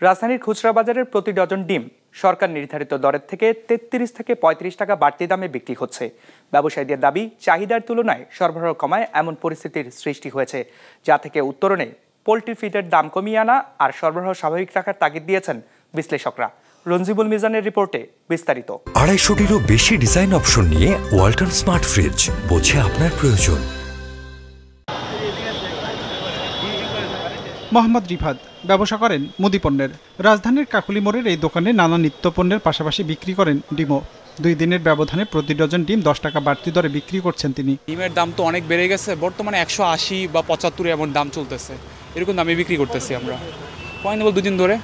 রাজধানীর খুচরা বাজারের প্রতি ডজন ডিম সরকার নির্ধারিত দরের থেকে ৩৩ থেকে ৩৫ টাকা বাড়তি দামে বিক্রি হচ্ছে। ব্যবসায়ীদের দাবি, চাহিদার তুলনায় সরবরাহ কমায় এমন পরিস্থিতির সৃষ্টি হয়েছে, যা থেকে উত্তরণে পোল্ট্রি ফিডের দাম কমিয়ে আনা আর সরবরাহ স্বাভাবিক রাখার তাগিদ দিয়েছেন বিশ্লেষকরা। রঞ্জিবুল মিজানের রিপোর্টে বিস্তারিত। ২৫০টিরও বেশি ডিজাইন অপশন নিয়ে ওয়ালটন স্মার্ট ফ্রিজ, বোঝে আপনার প্রয়োজন। মোহাম্মদ রিফাত ব্যবসা করেন মুদি পণ্যের। রাজধানীর কাকুলি মোড়ের এই দোকানে নানা নিত্য পণ্যের পাশাপাশি বিক্রি করেন ডিমও। ২ দিনের ব্যবধানে প্রতি ডজন ডিম ১০ টাকা বাড়তি দরে বিক্রি করছেন তিনি। ডিমের দাম তো অনেক বেড়ে গেছে, বর্তমানে ১৮০ বা ৭৫ এমন দাম চলতেছে, এরকম দামে বিক্রি করতেছি আমরা পয়েন্ট ২ দিন ধরে।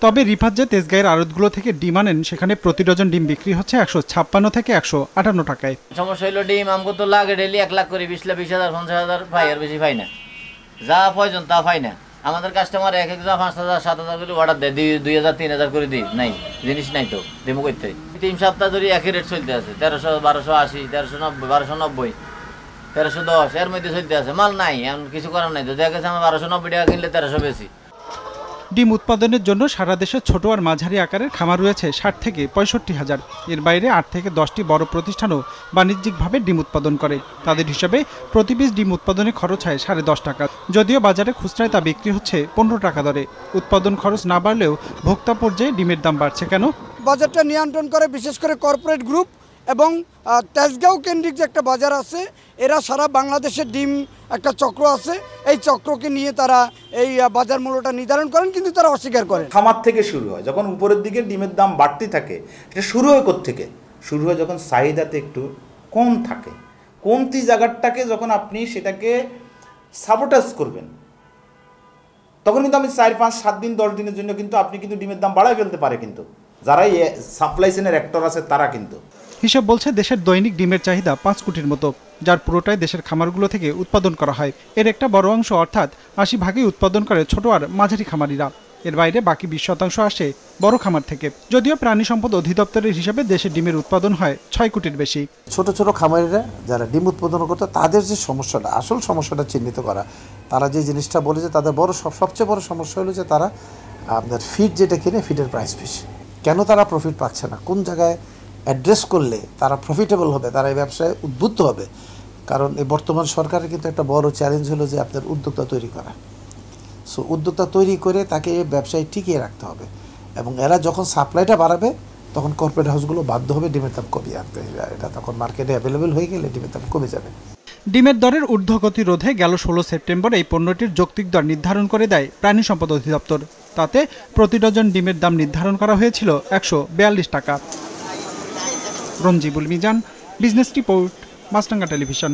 তবে রিফাত যে তেজগাঁয়ের আড়তগুলো থেকে ডিম আনেন, সেখানে প্রতি ডজন ডিম বিক্রি হচ্ছে ১৫৬ থেকে ১৫৮ টাকায়। সমস্যা হলো ডিম আমগো তো লাগে ডেলি ১ লাখ করে ২০ লাখ ২০,০০০ ৫০,০০০ পাই, আর বেশি পাই না। যা প্রয়োজন তা পাই না। আমাদের কাস্টমার এক এক ৫,০০০ ৭,০০০ করে অর্ডার দেয়, ২,০০০ ৩,০০০ করে দিই। নাই জিনিস নাই তো ডিমো করতে। ৩ সপ্তাহ ধরে একই রেট চলতে আছে, ১৩০০ ১২৮০ ১৩৯০ ১২৯০ ১৩১০ এর মধ্যে চলতে আছে। মাল নাই, এমন কিছু করার নাই তো। দেখা গেছে আমার ১২৯০ টাকা কিনলে ১৩০০ বেশি। ডিম উৎপাদনের জন্য সারা দেশে ছোট আর মাঝারি আকারের খামার রয়েছে ৬০ থেকে ৬৫ হাজার। এর বাইরে ৮ থেকে ১০টি বড় প্রতিষ্ঠানও বাণিজ্যিকভাবে ডিম উৎপাদন করে। তাদের হিসাবে প্রতি পিস ডিম উৎপাদনে খরচ হয় ১০.৫ টাকা। যদিও বাজারে খুচরায় তা বিক্রি হচ্ছে ১৫ টাকা দরে। উৎপাদন খরচ না বাড়লেও ভোক্তা পর্যায়ে ডিমের দাম বাড়ছে কেন? বাজারটা নিয়ন্ত্রণ করে বিশেষ করে কর্পোরেট গ্রুপ এবং তেজগাঁও কেন্দ্রিক যে একটা বাজার আছে, এরা সারা বাংলাদেশের ডিম একটা চক্র আছে, এই চক্রকে নিয়ে তারা এই বাজার মূল্যটা নির্ধারণ করেন, কিন্তু তারা অস্বীকার করেন। খামার থেকে শুরু হয়, যখন উপরের দিকে ডিমের দাম বাড়তে থাকে, এটা শুরু হয় কোত্থেকে? শুরু হয় যখন চাহিদাতে একটু কম থাকে। কমতি জায়গাটাকে যখন আপনি সেটাকে সাবোটাজ করবেন, তখন কিন্তু আমি ৪, ৫, ৭ দিন ১০ দিনের জন্য কিন্তু আপনি কিন্তু ডিমের দাম বাড়ায় ফেলতে পারে। কিন্তু যারা এই সাপ্লাই চেনের অ্যাক্টর আছে তারা কিন্তু হিসাব বলছে দেশের দৈনিক ডিমের চাহিদা ৫ কোটির মতো, যার পুরোটাই দেশের খামারগুলো থেকে উৎপাদন করা হয়। এর একটা বড় অংশ অর্থাৎ ৮০% উৎপাদন করে ছোট আর মাঝারি খামারিরা। এর বাইরে বাকি ২০% আসে বড় খামার থেকে। যদিও প্রাণী সম্পদ অধিদপ্তরের হিসাবে দেশে ডিমের উৎপাদন হয় ৬ কোটির বেশি। ছোট ছোট খামারিরা যারা ডিম উৎপাদন করতো, তাদের যে সমস্যাটা, আসল সমস্যাটা চিহ্নিত করা। তারা যে জিনিসটা বলে যে তাদের সবচেয়ে বড় সমস্যা হলো যে তারা আপনার ফিড যেটা কিনে, ফিডের প্রাইস বেশি। কেন তারা প্রফিট পাচ্ছে না? কোন জায়গায় অ্যাড্রেস করলে তারা প্রফিটেবল হবে, তারা এই ব্যবসায় উদ্বুদ্ধ হবে? কারণ এই বর্তমান সরকারের কিন্তু একটা বড় চ্যালেঞ্জ হলো যে আপনার উদ্যোক্তা তৈরি করা। সো উদ্যোক্তা তৈরি করে তাকে ব্যবসায় টিকিয়ে রাখতে হবে, এবং এরা যখন সাপ্লাইটা বাড়াবে তখন কর্পোরেট হাউসগুলো বাধ্য হবে ডিমের দাম কমিয়ে আনতে। এটা তখন মার্কেটে অ্যাভেলেবেল হয়ে গেলে ডিমের দাম কমে যাবে। ডিমের দরের ঊর্ধ্বগতি রোধে গেল ১৬ সেপ্টেম্বর এই পণ্যটির যৌক্তিক দর নির্ধারণ করে দেয় প্রাণী সম্পদ অধিদপ্তর। তাতে প্রতি ডজন ডিমের দাম নির্ধারণ করা হয়েছিল ১৪২ টাকা। রঞ্জিবুল মিজান, বিজনেস রিপোর্ট, মাছরাঙা টেলিভিশন।